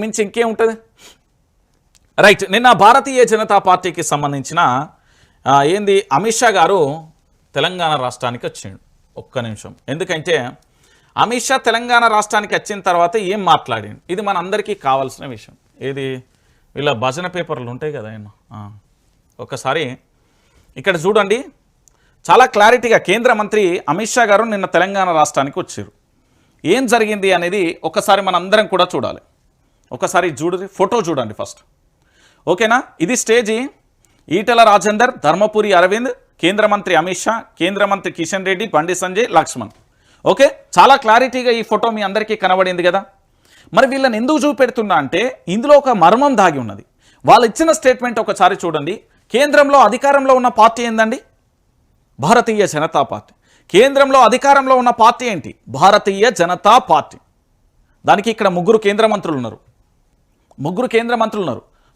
మించి ఇంకేముంటుంది. రైట్, నిన్న భారతీయ జనతా పార్టీకి సంబంధించిన ఏంది అమిత్ షా గారు తెలంగాణ రాష్ట్రానికి వచ్చిండు. ఒక్క నిమిషం, ఎందుకంటే అమిత్ షా తెలంగాణ రాష్ట్రానికి వచ్చిన తర్వాత ఏం మాట్లాడిండు ఇది మన అందరికీ కావాల్సిన విషయం. ఏది వీళ్ళ భజన పేపర్లు ఉంటాయి కదా, ఆయన ఒకసారి ఇక్కడ చూడండి. చాలా క్లారిటీగా కేంద్ర మంత్రి అమిత్ షా గారు నిన్న తెలంగాణ రాష్ట్రానికి వచ్చారు. ఏం జరిగింది అనేది ఒకసారి మన అందరం కూడా చూడాలి. ఒకసారి చూడండి, ఫోటో చూడండి ఫస్ట్, ఓకేనా. ఇది స్టేజీ. ఈటెల రాజేందర్, ధర్మపురి అరవింద్, కేంద్ర మంత్రి అమిత్ షా, కేంద్ర మంత్రి కిషన్ రెడ్డి, బండి సంజయ్, లక్ష్మణ్. ఓకే, చాలా క్లారిటీగా ఈ ఫోటో మీ అందరికీ కనబడింది కదా. మరి వీళ్ళని ఎందుకు చూపెడుతున్నా అంటే ఇందులో ఒక మర్మం దాగి ఉన్నది. వాళ్ళు ఇచ్చిన స్టేట్మెంట్ ఒకసారి చూడండి. కేంద్రంలో అధికారంలో ఉన్న పార్టీ ఏందండి? భారతీయ జనతా పార్టీ. కేంద్రంలో అధికారంలో ఉన్న పార్టీ ఏంటి? భారతీయ జనతా పార్టీ. దానికి ఇక్కడ ముగ్గురు కేంద్ర మంత్రులు ఉన్నారు.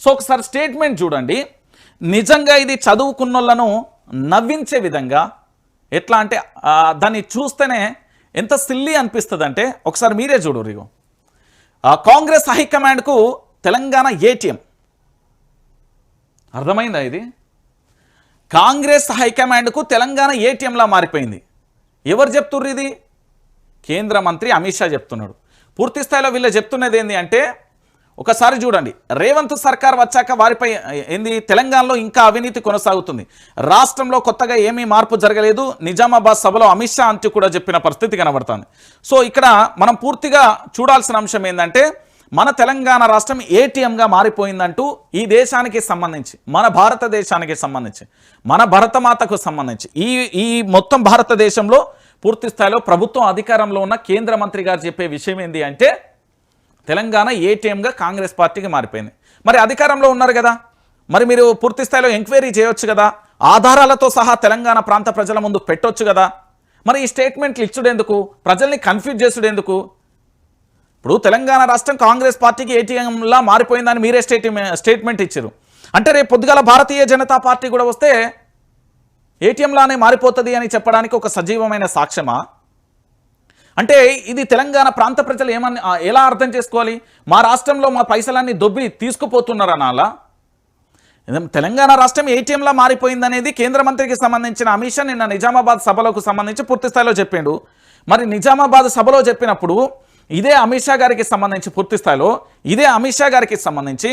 సో ఒకసారి స్టేట్మెంట్ చూడండి. నిజంగా ఇది చదువుకున్నోళ్ళను నవ్వించే విధంగా, ఎట్లా అంటే దాన్ని చూస్తేనే ఎంత సిల్లీ అనిపిస్తుంది అంటే ఒకసారి మీరే చూడరు. కాంగ్రెస్ హైకమాండ్కు తెలంగాణ ఏటీఎం. అర్థమైందా? ఇది కాంగ్రెస్ హైకమాండ్కు తెలంగాణ ఏటీఎంలా మారిపోయింది. ఎవరు చెప్తుర్రు? ఇది కేంద్ర మంత్రి అమిత్ షా చెప్తున్నాడు. పూర్తి స్థాయిలో వీళ్ళు చెప్తున్నది ఏంటి అంటే ఒకసారి చూడండి. రేవంత్ సర్కార్ వచ్చాక వారిపై ఏంది తెలంగాణలో ఇంకా అవినీతి కొనసాగుతుంది, రాష్ట్రంలో కొత్తగా ఏమీ మార్పు జరగలేదు, నిజామాబాద్ సభలో అమిత్ షా అంటూ కూడా చెప్పిన పరిస్థితి కనబడుతుంది. సో ఇక్కడ మనం పూర్తిగా చూడాల్సిన అంశం ఏంటంటే మన తెలంగాణ రాష్ట్రం ఏటీఎంగా మారిపోయిందంటూ ఈ దేశానికి సంబంధించి, మన భారతదేశానికి సంబంధించి, మన భరతమాతకు సంబంధించి ఈ మొత్తం భారతదేశంలో పూర్తి స్థాయిలో ప్రభుత్వం అధికారంలో ఉన్న కేంద్ర మంత్రి గారు చెప్పే విషయం ఏంటి అంటే తెలంగాణ ఏటీఎంగా కాంగ్రెస్ పార్టీకి మారిపోయింది. మరి అధికారంలో ఉన్నారు కదా, మరి మీరు పూర్తి స్థాయిలో ఎంక్వైరీ చేయొచ్చు కదా, ఆధారాలతో సహా తెలంగాణ ప్రాంత ప్రజల ముందు పెట్టొచ్చు కదా. మరి ఈ స్టేట్మెంట్లు ఇచ్చుడెందుకు? ప్రజల్ని కన్ఫ్యూజ్ చేసుడెందుకు? ఇప్పుడు తెలంగాణ రాష్ట్రం కాంగ్రెస్ పార్టీకి ఏటీఎంలా మారిపోయిందని మీరే స్టేట్మెంట్ ఇచ్చారు అంటే రేపు పొద్దుగాల భారతీయ జనతా పార్టీ కూడా వస్తే ఏటీఎంలానే మారిపోతుంది అని చెప్పడానికి ఒక సజీవమైన సాక్ష్యమా? అంటే ఇది తెలంగాణ ప్రాంత ప్రజలు ఎలా అర్థం చేసుకోవాలి? మా రాష్ట్రంలో మా పైసలన్నీ దొబ్బి తీసుకుపోతున్నారనాలా? తెలంగాణ రాష్ట్రం ఏటీఎంలా మారిపోయిందనేది కేంద్ర మంత్రికి సంబంధించిన అమిత్ షా నిన్న నిజామాబాద్ సభలకు సంబంధించి పూర్తి స్థాయిలో చెప్పిండు. మరి నిజామాబాద్ సభలో చెప్పినప్పుడు ఇదే అమిత్ షా గారికి సంబంధించి పూర్తి స్థాయిలో ఇదే అమిత్ షా గారికి సంబంధించి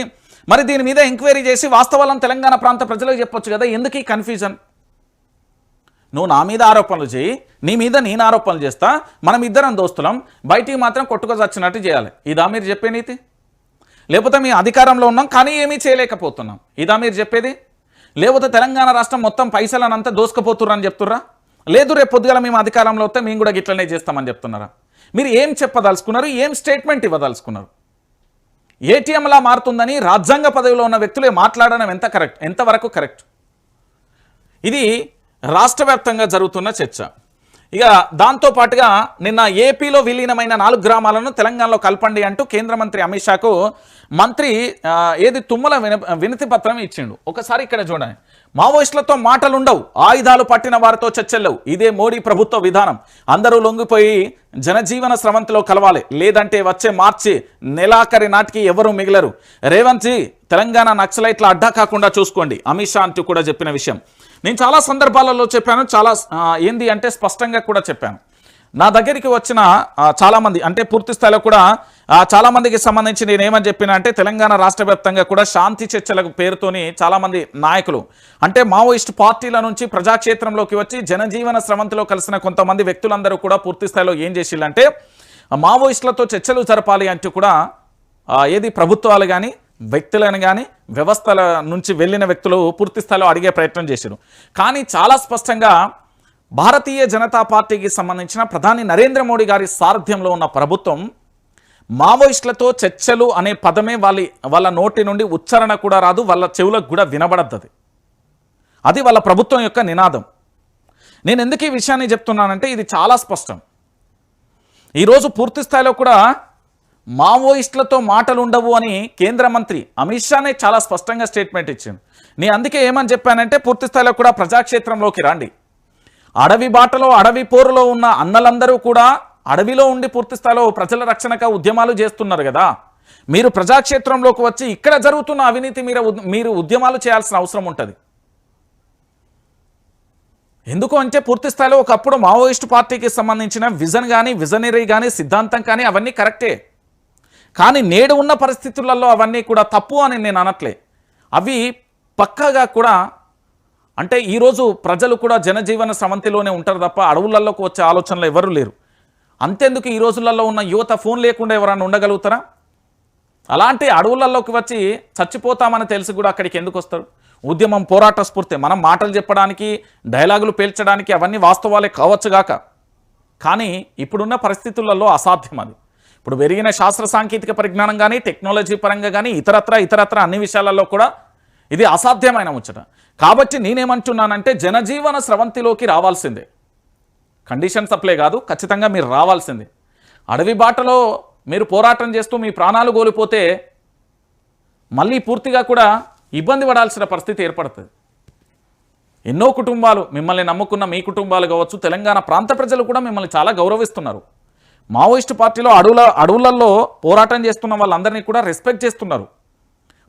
మరి దీని మీద ఎంక్వైరీ చేసి వాస్తవాలను తెలంగాణ ప్రాంత ప్రజలకు చెప్పొచ్చు కదా. ఎందుకు ఈ కన్ఫ్యూజన్? నువ్వు నా మీద ఆరోపణలు చేయి, నీ మీద నేను ఆరోపణలు చేస్తా, మనం ఇద్దరం దోస్తులం, బయటికి మాత్రం కొట్టుకొచ్చినట్టు చేయాలి. ఇదా మీరు చెప్పే నీతి? లేకపోతే మీ అధికారంలో ఉన్నాం కానీ ఏమీ చేయలేకపోతున్నాం, ఇదా మీరు చెప్పేది? లేకపోతే తెలంగాణ రాష్ట్రం మొత్తం పైసలనంతా దోసుకుపోతుర్రని చెప్తుర్రా? లేదు రేపు పొద్దుగాల మేము అధికారంలో వస్తే మేము కూడా గిట్లనే చేస్తామని చెప్తున్నారా? మీరు ఏం చెప్పదలుచుకున్నారు? ఏం స్టేట్మెంట్ ఇవ్వదలుచుకున్నారు? ఏటీఎంలా మారుతుందని రాజ్యాంగ పదవిలో ఉన్న వ్యక్తులే మాట్లాడడం ఎంతవరకు కరెక్ట్? ఇది రాష్ట్ర వ్యాప్తంగా జరుగుతున్న చర్చ. ఇక దాంతోపాటుగా నిన్న ఏపీలో విలీనమైన 4 గ్రామాలను తెలంగాణలో కలపండి అంటూ కేంద్ర మంత్రి అమిత్ షాకు మంత్రి తుమ్మల వినతి పత్రం ఇచ్చిండు. ఒకసారి ఇక్కడ చూడండి. మావోయిస్టులతో మాటలుండవు, ఆయుధాలు పట్టిన వారితో చర్చలేవు, ఇదే మోడీ ప్రభుత్వ విధానం. అందరూ లొంగిపోయి జనజీవన స్రవంతిలో కలవాలి, లేదంటే వచ్చే మార్చి నెలాఖరి నాటికి ఎవరూ మిగిలరు. రేవంత్ జీ తెలంగాణ నక్సలైట్ల అడ్డా కాకుండా చూసుకోండి, అమిత్ షా అంటూ కూడా చెప్పిన విషయం నేను చాలా సందర్భాలలో చెప్పాను. చాలా ఏంది అంటే స్పష్టంగా కూడా చెప్పాను. నా దగ్గరికి వచ్చిన చాలామంది అంటే పూర్తి స్థాయిలో కూడా చాలామందికి సంబంధించి నేను ఏమని చెప్పినా అంటే తెలంగాణ రాష్ట్ర వ్యాప్తంగా కూడా శాంతి చర్చల పేరుతోని చాలామంది నాయకులు అంటే మావోయిస్ట్ పార్టీల నుంచి ప్రజాక్షేత్రంలోకి వచ్చి జనజీవన స్రవంతిలో కలిసిన కొంతమంది వ్యక్తులందరూ కూడా పూర్తి స్థాయిలో ఏం చేసిల్లంటే మావోయిస్టులతో చర్చలు జరపాలి అంటూ కూడా ప్రభుత్వాలు కానీ వ్యక్తులను కానీ వ్యవస్థల నుంచి వెళ్ళిన వ్యక్తులు పూర్తి స్థాయిలో అడిగే ప్రయత్నం చేశారు. కానీ చాలా స్పష్టంగా భారతీయ జనతా పార్టీకి సంబంధించిన ప్రధాని నరేంద్ర మోడీ గారి సారథ్యంలో ఉన్న ప్రభుత్వం మావోయిస్టులతో చర్చలు అనే పదమే వాళ్ళ నోటి నుండి ఉచ్చారణ కూడా రాదు, వాళ్ళ చెవులకు కూడా వినబడద్దు. అది వాళ్ళ ప్రభుత్వం యొక్క నినాదం. నేను ఎందుకు ఈ విషయాన్ని చెప్తున్నానంటే ఇది చాలా స్పష్టం. ఈరోజు పూర్తి స్థాయిలో కూడా మావోయిస్టులతో మాటలు ఉండవు అని కేంద్ర మంత్రి అమిత్ షానే చాలా స్పష్టంగా స్టేట్మెంట్ ఇచ్చింది. నేను అందుకే ఏమని చెప్పానంటే పూర్తి స్థాయిలో కూడా ప్రజాక్షేత్రంలోకి రండి. అడవి బాటలో అడవి పోరులో ఉన్న అన్నలందరూ కూడా అడవిలో ఉండి పూర్తి స్థాయిలో ప్రజల రక్షణగా ఉద్యమాలు చేస్తున్నారు కదా. మీరు ప్రజాక్షేత్రంలోకి వచ్చి ఇక్కడ జరుగుతున్న అవినీతి మీరు ఉద్యమాలు చేయాల్సిన అవసరం ఉంటుంది. ఎందుకు అంటే పూర్తి స్థాయిలో ఒకప్పుడు మావోయిస్టు పార్టీకి సంబంధించిన విజన్ కానీ విజనరీ కానీ సిద్ధాంతం కానీ అవన్నీ కరెక్టే. కానీ నేడు ఉన్న పరిస్థితులలో అవన్నీ కూడా తప్పు అని నేను అనట్లే. అవి పక్కాగా కూడా అంటే ఈరోజు ప్రజలు కూడా జనజీవన స్రవంతిలోనే ఉంటారు తప్ప అడవులలోకి వచ్చే ఆలోచనలు ఎవరు లేరు. అంతేందుకు ఈ రోజులలో ఉన్న యువత ఫోన్ లేకుండా ఎవరైనా ఉండగలుగుతారా? అలాంటి అడవులలోకి వచ్చి చచ్చిపోతామని తెలిసి కూడా అక్కడికి ఎందుకు వస్తారు? ఉద్యమం పోరాట స్ఫూర్తి, మనం మాటలు చెప్పడానికి డైలాగులు పేల్చడానికి అవన్నీ వాస్తవాలే కావచ్చుగాక, కానీ ఇప్పుడున్న పరిస్థితులలో అసాధ్యం అది. ఇప్పుడు పెరిగిన శాస్త్ర సాంకేతిక పరిజ్ఞానం కానీ టెక్నాలజీ పరంగా కానీ ఇతరత్ర అన్ని విషయాలలో కూడా ఇది అసాధ్యమైన ముచ్చట. కాబట్టి నేనేమంటున్నానంటే జనజీవన స్రవంతిలోకి రావాల్సిందే. కండిషన్ సప్లై కాదు, ఖచ్చితంగా మీరు రావాల్సిందే. అడవి బాటలో మీరు పోరాటం చేస్తూ మీ ప్రాణాలు కోల్పోతే మళ్ళీ పూర్తిగా కూడా ఇబ్బంది పడాల్సిన పరిస్థితి ఏర్పడుతుంది. ఎన్నో కుటుంబాలు మిమ్మల్ని నమ్ముకున్న మీ కుటుంబాలు కావచ్చు, తెలంగాణ ప్రాంత ప్రజలు కూడా మిమ్మల్ని చాలా గౌరవిస్తున్నారు. మావోయిస్టు పార్టీలో అడవులలో పోరాటం చేస్తున్న వాళ్ళందరినీ కూడా రెస్పెక్ట్ చేస్తున్నారు.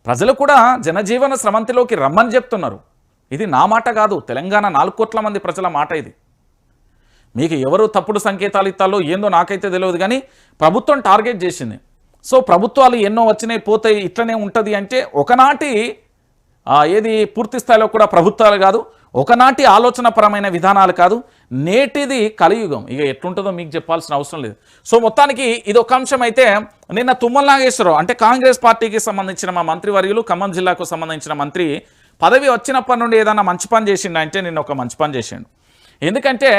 ప్రజలు కూడా జనజీవన స్రవంతిలోకి రమ్మని చెప్తున్నారు. ఇది నా మాట కాదు, తెలంగాణ 4 కోట్ల మంది ప్రజల మాట ఇది. మీకు ఎవరు తప్పుడు సంకేతాలు ఇస్తాలో ఏందో నాకైతే తెలియదు, కానీ ప్రభుత్వం టార్గెట్ చేసింది. సో ప్రభుత్వాలు ఎన్నో వచ్చినాయి పోతాయి ఇట్లనే ఉంటుంది అంటే ఒకనాటి ఏది పూర్తి స్థాయిలో కూడా ప్రభుత్వాలు కాదు, ఒకనాటి ఆలోచనపరమైన విధానాలు కాదు, నేటిది కలియుగం. ఇక ఎట్లుంటుందో మీకు చెప్పాల్సిన అవసరం లేదు. సో మొత్తానికి ఇది ఒక అంశం. అయితే నిన్న తుమ్మల నాగేశ్వరరావు అంటే కాంగ్రెస్ పార్టీకి సంబంధించిన మా మంత్రివర్యులు, ఖమ్మం జిల్లాకు సంబంధించిన మంత్రి పదవి వచ్చినప్పటి నుండి ఏదైనా మంచి పని చేసిండు అంటే నిన్న ఒక మంచి పని చేసిండు. ఎందుకంటే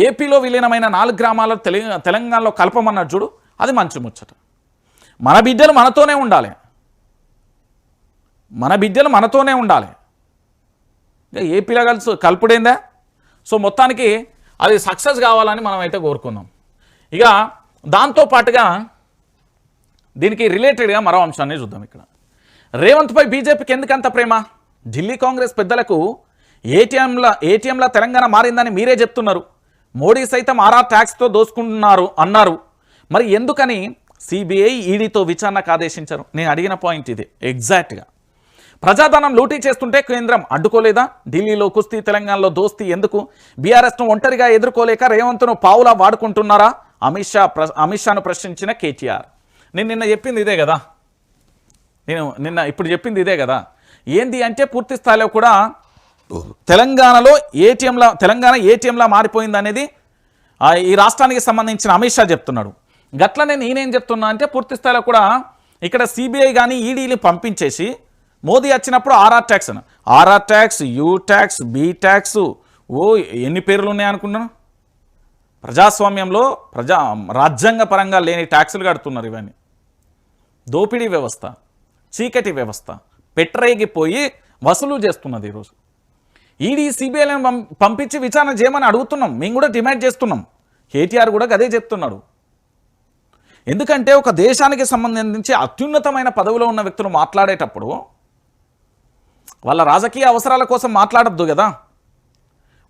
ఏపీలో విలీనమైన 4 గ్రామాలు తెలంగాణలో కలపమన్నారు చూడు, అది మంచి ముచ్చట. మన బిడ్డలు మనతోనే ఉండాలి, మన బిడ్డలు మనతోనే ఉండాలి. ఏపీలో కలుపుడైందా? సో మొత్తానికి అది సక్సెస్ కావాలని మనం అయితే కోరుకుందాం. ఇక దాంతోపాటుగా దీనికి రిలేటెడ్గా మరో అంశాన్ని చూద్దాం. ఇక్కడ రేవంత్పై బీజేపీకి ఎందుకంత ప్రేమ? ఢిల్లీ కాంగ్రెస్ పెద్దలకు ఏటీఎంల తెలంగాణ మారిందని మీరే చెప్తున్నారు. మోడీ సైతం ఆర్ఆర్ ట్యాక్స్తో దోసుకుంటున్నారు అన్నారు. మరి ఎందుకని సిబిఐ ఈడీతో విచారణకు ఆదేశించారు? నేను అడిగిన పాయింట్ ఇది ఎగ్జాక్ట్గా. ప్రజాధనం లూటీ చేస్తుంటే కేంద్రం అడ్డుకోలేదా? ఢిల్లీలో కుస్తీ, తెలంగాణలో దోస్తీ ఎందుకు? బీఆర్ఎస్ను ఒంటరిగా ఎదుర్కోలేక రేవంత్ను పావులా వాడుకుంటున్నారా? అమిత్ షాను ప్రశ్నించిన కేటీఆర్. నేను నిన్న చెప్పింది ఇదే కదా, ఇప్పుడు చెప్పింది ఇదే కదా. ఏంది అంటే పూర్తి స్థాయిలో కూడా తెలంగాణ ఏటీఎంలా మారిపోయింది అనేది ఈ రాష్ట్రానికి సంబంధించిన అమిత్ షా చెప్తున్నాడు. గట్లనే నేనేం చెప్తున్నా అంటే పూర్తి స్థాయిలో కూడా ఇక్కడ సిబిఐ కానీ ఈడీని పంపించేసి మోదీ వచ్చినప్పుడు RR tax, U tax, B tax, ఎన్ని పేర్లు ఉన్నాయనుకున్నాను. ప్రజాస్వామ్యంలో రాజ్యాంగ పరంగా లేని ట్యాక్సులు కడుతున్నారు. ఇవన్నీ దోపిడీ వ్యవస్థ, చీకటి వ్యవస్థ పెట్టరేగిపోయి వసూలు చేస్తున్నది. ఈరోజు ఈడీ సిబిఐలను పంపించి విచారణ చేయమని అడుగుతున్నాం, మేము కూడా డిమాండ్ చేస్తున్నాం. కేటీఆర్ కూడా అదే చెప్తున్నాడు. ఎందుకంటే ఒక దేశానికి సంబంధించి అత్యున్నతమైన పదవిలో ఉన్న వ్యక్తులు మాట్లాడేటప్పుడు వాళ్ళ రాజకీయ అవసరాల కోసం మాట్లాడద్దు కదా.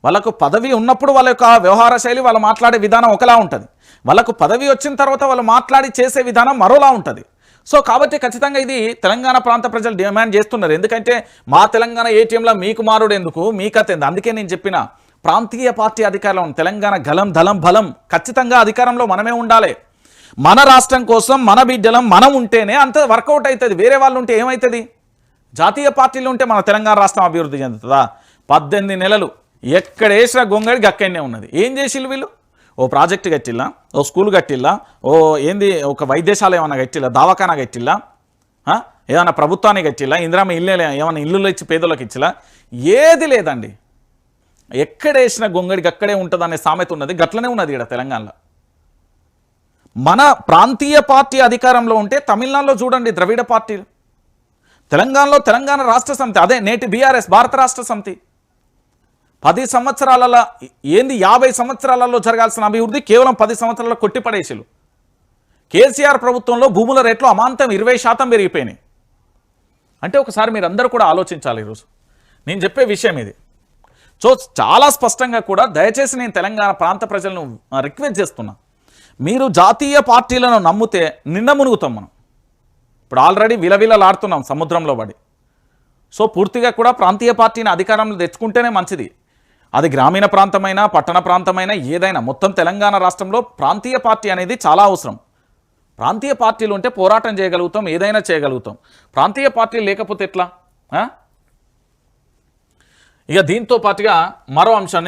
వాళ్ళకు పదవి ఉన్నప్పుడు వాళ్ళ యొక్క వ్యవహార శైలి, వాళ్ళు మాట్లాడే విధానం ఒకలా ఉంటుంది. వాళ్ళకు పదవి వచ్చిన తర్వాత వాళ్ళు మాట్లాడి చేసే విధానం మరోలా ఉంటుంది. సో కాబట్టి ఖచ్చితంగా ఇది తెలంగాణ ప్రాంత ప్రజలు డిమాండ్ చేస్తున్నారు. ఎందుకంటే మా తెలంగాణ ఏటీఎంలో మీకు మారుడు ఎందుకు, మీ కథ ఎందుకు? అందుకే నేను చెప్పిన ప్రాంతీయ పార్టీ అధికారంలో తెలంగాణ గలం దళం బలం ఖచ్చితంగా అధికారంలో మనమే ఉండాలి. మన రాష్ట్రం కోసం మన బిడ్డలం మనం ఉంటేనే అంత వర్కౌట్ అవుతుంది. వేరే వాళ్ళు ఉంటే ఏమవుతుంది? జాతీయ పార్టీలు ఉంటే మన తెలంగాణ రాష్ట్రం అభివృద్ధి చెందుతుందా? 18 నెలలు ఎక్కడ వేసిన గొంగడికి అక్కడనే ఉన్నది. ఏం చేసిల్లు వీళ్ళు? ఓ ప్రాజెక్టు కట్టిల్లా, ఓ స్కూల్ కట్టిల్లా, ఒక వైద్యశాల ఏమన్నా కట్టిల్లా, దవాఖానా కట్టిల్లా, ఏమన్నా ప్రభుత్వానికి కట్టిల్లా, ఇందిరామ ఇల్లు ఏమన్నా ఇల్లులు ఇచ్చి పేదలకు ఇచ్చిలా? ఏది లేదండి. ఎక్కడేసిన గొంగడికి అక్కడే ఉంటుంది అనే సామెత ఉన్నది. గట్లనే ఉన్నది ఇక్కడ తెలంగాణలో. మన ప్రాంతీయ పార్టీ అధికారంలో ఉంటే తమిళనాడులో చూడండి ద్రవిడ పార్టీలు, తెలంగాణలో తెలంగాణ రాష్ట్ర సమితి, అదే నేటి బీఆర్ఎస్ భారత రాష్ట్ర సమితి. 10 సంవత్సరాలలో ఏంది 50 సంవత్సరాలలో జరగాల్సిన అభివృద్ధి కేవలం 10 సంవత్సరాల్లో కొట్టిపడేసిలు. కేసీఆర్ ప్రభుత్వంలో భూముల రేట్లు అమాంతం 20% పెరిగిపోయినాయి. అంటే ఒకసారి మీరు అందరూ కూడా ఆలోచించాలి. ఈరోజు నేను చెప్పే విషయం ఇది. సో చాలా స్పష్టంగా కూడా దయచేసి నేను తెలంగాణ ప్రాంత ప్రజలను రిక్వెస్ట్ చేస్తున్నా, మీరు జాతీయ పార్టీలను నమ్మితే నిన్న మునుగుతాం మనం. ఇప్పుడు ఆల్రెడీ విలవిలలాడుతున్నాం సముద్రంలో పడి. సో పూర్తిగా కూడా ప్రాంతీయ పార్టీని అధికారంలో తెచ్చుకుంటేనే మంచిది. అది గ్రామీణ ప్రాంతమైనా పట్టణ ప్రాంతమైనా ఏదైనా మొత్తం తెలంగాణ రాష్ట్రంలో ప్రాంతీయ పార్టీ అనేది చాలా అవసరం. ప్రాంతీయ పార్టీలు ఉంటే పోరాటం చేయగలుగుతాం, ఏదైనా చేయగలుగుతాం. ప్రాంతీయ పార్టీలు లేకపోతే ఎట్లా? ఇక దీంతో పాటుగా మరో అంశాన్ని